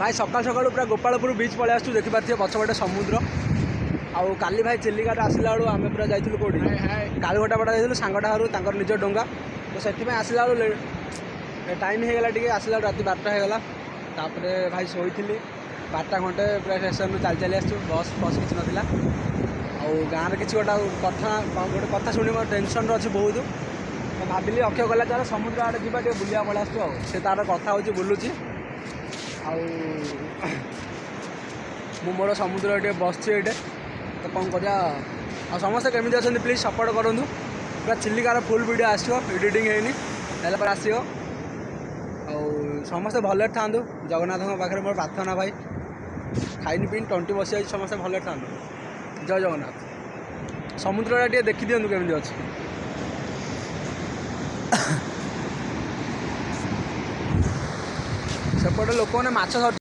भाई सकाल सकाल पूरा गोपालपुर बीच पलि आसू देखिपे पछपटे समुद्र आउ काली भाई चिलिका आसला बेलू आम पूरा जाइलु कौटी कालीघटा पटा जाइलु सांगटा घर निज डोंगा तो से आसला बेलू टाइम होगला टे आसला रात 12टा होगला तापर भाई शोली 12टा घंटे पूरा स्टेशन चल चली आसू बस बस किसी नाला गाँव किसी गोटे कथा शुणी मोर टेनसन अच्छी बहुत तो भाविली अक्षय गला तार समुद्र आड़े जा बुलिया पलि आसू से तार कथा हो बुलूची मु मोर समुद्र ये बस ये तो कौन कर समस्ते केमी अच्छा प्लीज सपोर्ट करूँ पूरा चिलिकार फुल वीडियो आसो एडिटिंग है आसो समस्ते भले था जगन्नाथ पाखे मोर प्रार्थना भाई खाइन पी टंटी बस जाए समस्ते भले था जय जगन्नाथ समुद्र टे देखी दिखाँ केमी अच्छी सेपटे लोक मैंने माछ